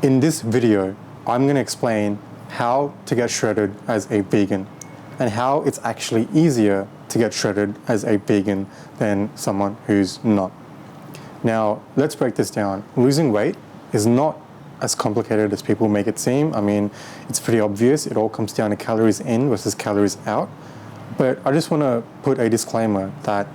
In this video, I'm going to explain how to get shredded as a vegan and how it's actually easier to get shredded as a vegan than someone who's not. Now, let's break this down. Losing weight is not as complicated as people make it seem. I mean, it's pretty obvious. It all comes down to calories in versus calories out. But I just want to put a disclaimer that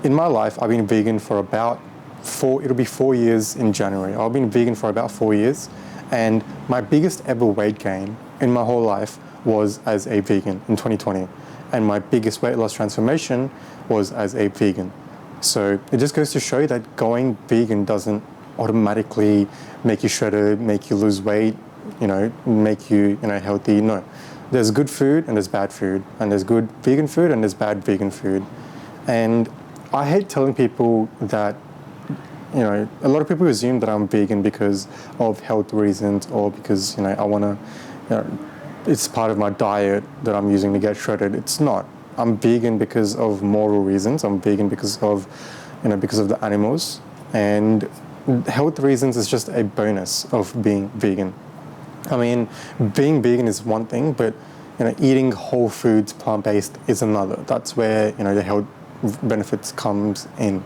in my life, I've been vegan for about it'll be 4 years in January. I've been vegan for about 4 years, and my biggest ever weight gain in my whole life was as a vegan in 2020. And my biggest weight loss transformation was as a vegan. So it just goes to show that going vegan doesn't automatically make you shredded, make you lose weight, make you, healthy. No. There's good food and there's bad food, and there's good vegan food and there's bad vegan food. And I hate telling people that, a lot of people assume that I'm vegan because of health reasons or because, I want to, it's part of my diet that I'm using to get shredded. It's not. I'm vegan because of moral reasons. I'm vegan because of the animals. And health reasons is just a bonus of being vegan. I mean, being vegan is one thing, but eating whole foods, plant-based is another. That's where the health benefits comes in.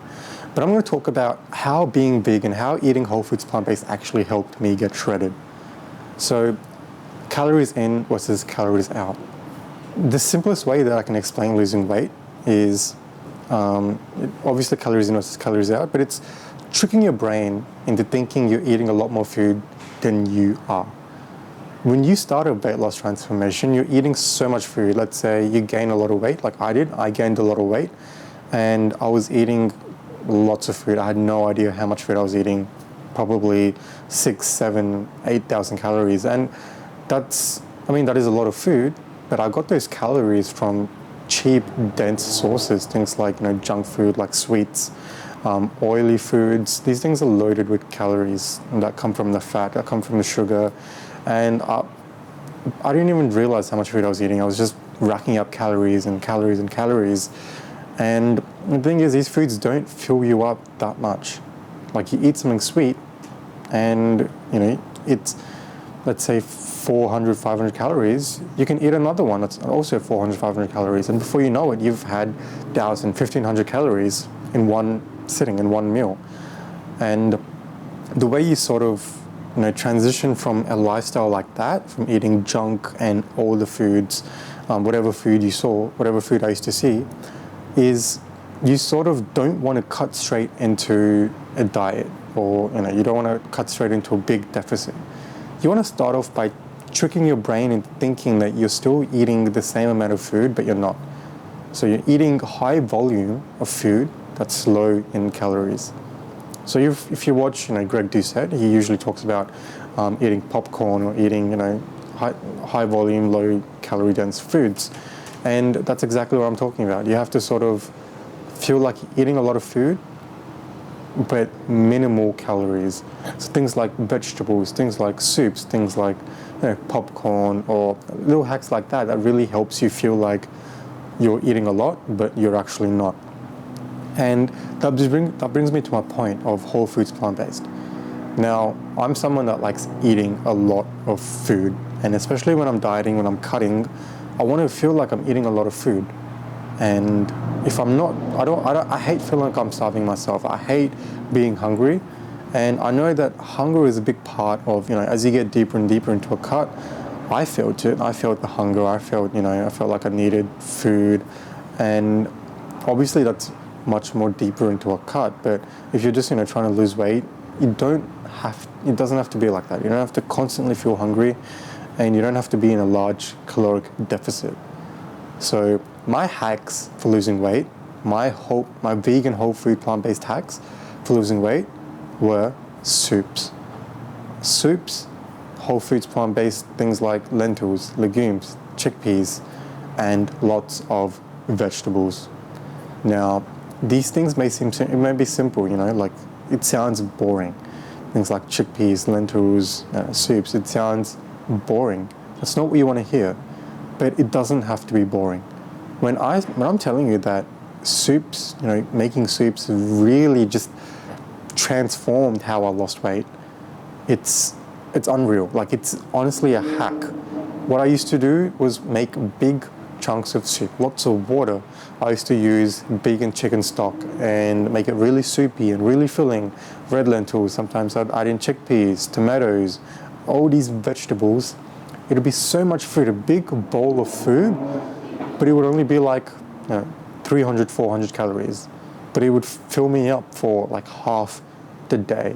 But I'm going to talk about how being vegan, how eating whole foods, plant-based actually helped me get shredded. So, calories in versus calories out. The simplest way that I can explain losing weight is obviously calories in versus calories out, but it's tricking your brain into thinking you're eating a lot more food than you are. When you start a weight loss transformation, you're eating so much food. Let's say you gain a lot of weight, like I did. I gained a lot of weight, and I was eating lots of food. I had no idea how much food I was eating, probably 6, 7, 8,000 calories. And that is a lot of food, but I got those calories from cheap, dense sources, things like, junk food, like sweets, oily foods. These things are loaded with calories that come from the fat, that come from the sugar. And I didn't even realize how much food I was eating. I was just racking up calories and calories and calories. And the thing is, these foods don't fill you up that much. Like you eat something sweet and, it's, let's say 400, 500 calories. You can eat another one that's also 400, 500 calories. And before you know it, you've had 1,000, 1,500 calories in one sitting, in one meal. And the way you sort of transition from a lifestyle like that, from eating junk and all the foods, whatever food you saw, whatever food I used to see, is you sort of don't want to cut straight into a diet, or you don't want to cut straight into a big deficit. You want to start off by tricking your brain into thinking that you're still eating the same amount of food, but you're not. So you're eating high volume of food that's low in calories. So if you watch, Greg Doucette, he usually talks about eating popcorn or eating, high volume, low calorie dense foods. And that's exactly what I'm talking about. You have to sort of feel like you're eating a lot of food, but minimal calories. So things like vegetables, things like soups, things like popcorn, or little hacks like that really helps you feel like you're eating a lot, but you're actually not. And that brings me to my point of whole foods plant-based. Now, I'm someone that likes eating a lot of food, and especially when I'm dieting, when I'm cutting, I want to feel like I'm eating a lot of food. And if I'm not, I hate feeling like I'm starving myself. I hate being hungry. And I know that hunger is a big part of, as you get deeper and deeper into a cut, I felt it. I felt the hunger. I felt like I needed food. And obviously that's much more deeper into a cut. But if you're just, trying to lose weight, it doesn't have to be like that. You don't have to constantly feel hungry, and you don't have to be in a large caloric deficit. So my hacks for losing weight, my vegan whole food plant-based hacks for losing weight were soups. Soups, whole foods plant-based, things like lentils, legumes, chickpeas, and lots of vegetables. Now, these things may be simple, like it sounds boring. Things like chickpeas, lentils, soups, it sounds boring. That's not what you want to hear, but it doesn't have to be boring. When I'm telling you that soups, making soups really just transformed how I lost weight, it's it's unreal. Like, it's honestly a hack. What I used to do was make big chunks of soup, lots of water. I used to use vegan chicken stock and make it really soupy and really filling. Red lentils, sometimes I'd add in chickpeas, tomatoes, all these vegetables. It'd be so much food, a big bowl of food, but it would only be like 300, 400 calories. But it would fill me up for like half the day.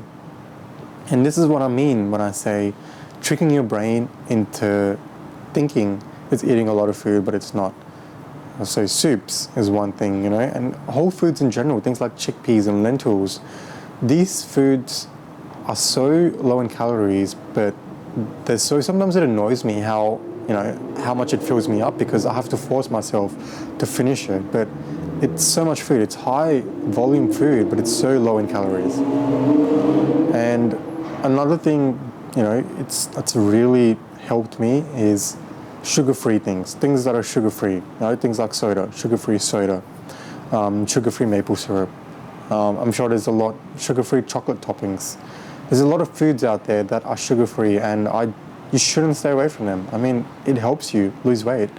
And this is what I mean when I say tricking your brain into thinking it's eating a lot of food, but it's not. So soups is one thing, and whole foods in general, things like chickpeas and lentils. These foods are so low in calories, but sometimes it annoys me how much it fills me up, because I have to force myself to finish it. But it's so much food. It's high volume food, but it's so low in calories. And another thing, that's really helped me is sugar-free things that are sugar-free. Things like soda, sugar-free soda, sugar-free maple syrup. I'm sure there's a lot sugar-free chocolate toppings. There's a lot of foods out there that are sugar-free, and you shouldn't stay away from them. I mean, it helps you lose weight.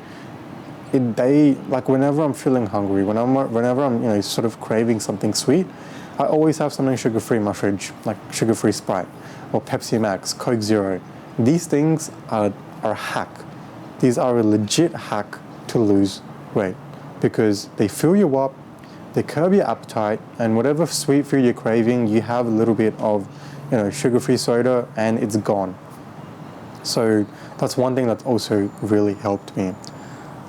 Whenever I'm feeling hungry, whenever I'm sort of craving something sweet, I always have something sugar-free in my fridge, like sugar-free Sprite or Pepsi Max, Coke Zero. These things are a hack. These are a legit hack to lose weight, because they fill you up, they curb your appetite, and whatever sweet food you're craving, you have a little bit of sugar-free soda and it's gone. So that's one thing that's also really helped me.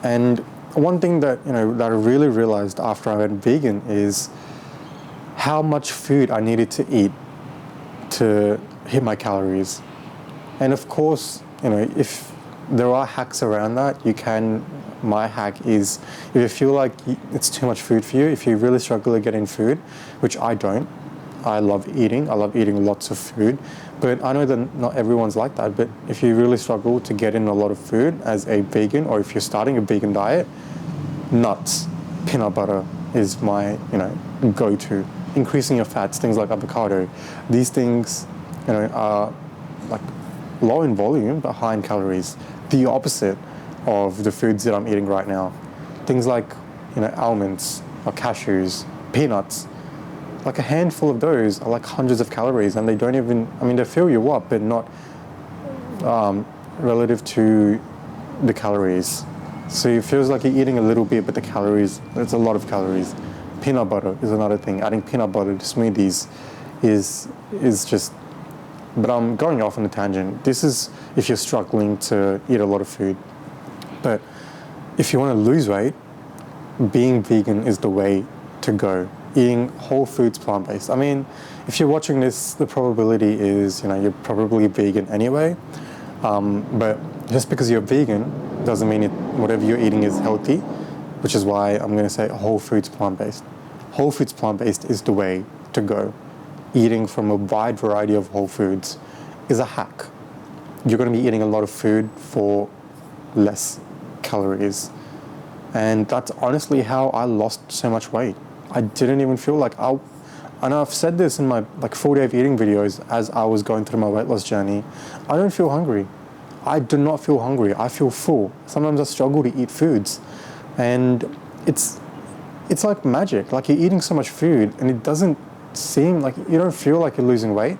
And one thing that that I really realized after I went vegan is how much food I needed to eat to hit my calories. And of course, if there are hacks around that, my hack is, if you feel like it's too much food for you, if you really struggle to get in food, which I don't, I love eating lots of food, but I know that not everyone's like that. But if you really struggle to get in a lot of food as a vegan, or if you're starting a vegan diet, nuts, peanut butter is my go-to. Increasing your fats, things like avocado. These things are like low in volume but high in calories. The opposite of the foods that I'm eating right now. Things like almonds or cashews, peanuts. Like a handful of those are like hundreds of calories, and they don't even, they fill you up, but not relative to the calories. So it feels like you're eating a little bit, but the calories, it's a lot of calories. Peanut butter is another thing. Adding peanut butter to smoothies is just, but I'm going off on a tangent. This is if you're struggling to eat a lot of food. But if you want to lose weight, being vegan is the way to go. Eating whole foods, plant-based. If you're watching this, the probability is, you're probably vegan anyway. But just because you're vegan doesn't mean whatever you're eating is healthy, which is why I'm going to say whole foods, plant-based. Whole foods, plant-based is the way to go. Eating from a wide variety of whole foods is a hack. You're going to be eating a lot of food for less calories. And that's honestly how I lost so much weight. I didn't even feel like and I've said this in my 4-day of eating videos as I was going through my weight loss journey. I don't feel hungry. I do not feel hungry. I feel full. Sometimes I struggle to eat foods. And it's like magic. Like, you're eating so much food and it doesn't seem like, you don't feel like you're losing weight.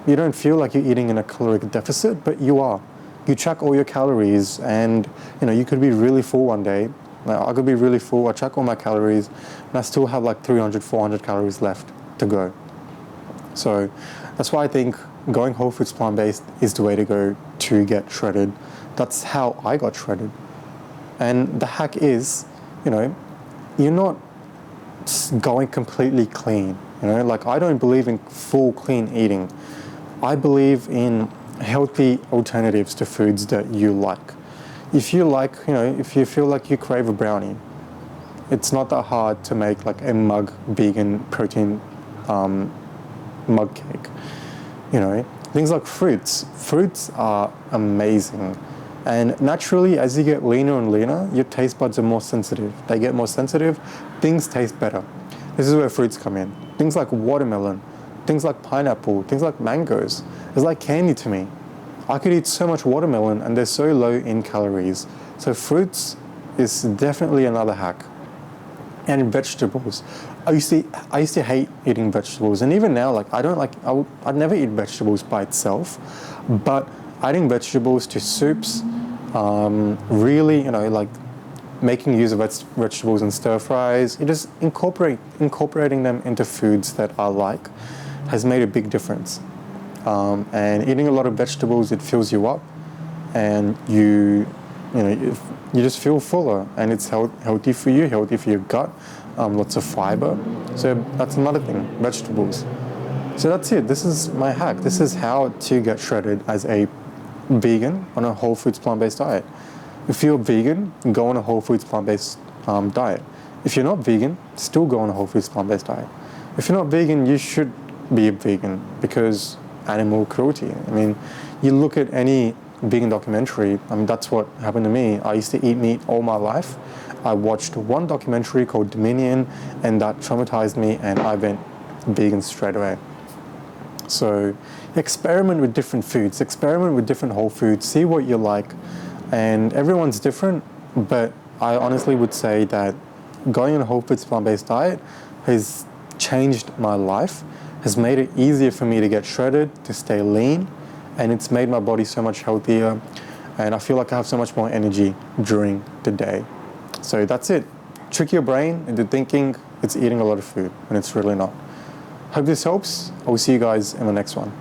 You don't feel like you're eating in a caloric deficit, but you are. You track all your calories, and you could be really full one day. I could be really full, I track all my calories, and I still have like 300, 400 calories left to go. So that's why I think going whole foods plant-based is the way to go to get shredded. That's how I got shredded. And the hack is, you're not going completely clean. I don't believe in full clean eating. I believe in healthy alternatives to foods that you like. If you feel like you crave a brownie, it's not that hard to make like a mug vegan protein mug cake. Things like fruits. Fruits are amazing. And naturally, as you get leaner and leaner, your taste buds are more sensitive. They get more sensitive, things taste better. This is where fruits come in. Things like watermelon, things like pineapple, things like mangoes. It's like candy to me. I could eat so much watermelon and they're so low in calories. So fruits is definitely another hack. And vegetables. I used to hate eating vegetables, and even now, like I'd never eat vegetables by itself, but adding vegetables to soups, really, like making use of vegetables in stir fries, you just incorporating them into foods that I like, has made a big difference. And eating a lot of vegetables, it fills you up, and you just feel fuller, and it's healthy for you, healthy for your gut, lots of fiber. So that's another thing, vegetables. So that's it. This is my hack. This is how to get shredded as a vegan on a whole foods plant-based diet. If you're vegan, go on a whole foods plant-based diet. If you're not vegan, still go on a whole foods plant-based diet. If you're not vegan, you should be a vegan, because animal cruelty. I mean, you look at any vegan documentary, that's what happened to me. I used to eat meat all my life. I watched one documentary called Dominion, and that traumatized me, and I went vegan straight away. So experiment with different foods, experiment with different whole foods, see what you like. And everyone's different, but I honestly would say that going on a whole foods plant-based diet has changed my life, has made it easier for me to get shredded, to stay lean, and it's made my body so much healthier, and I feel like I have so much more energy during the day. So that's it. Trick your brain into thinking it's eating a lot of food, and it's really not. Hope this helps. I will see you guys in the next one.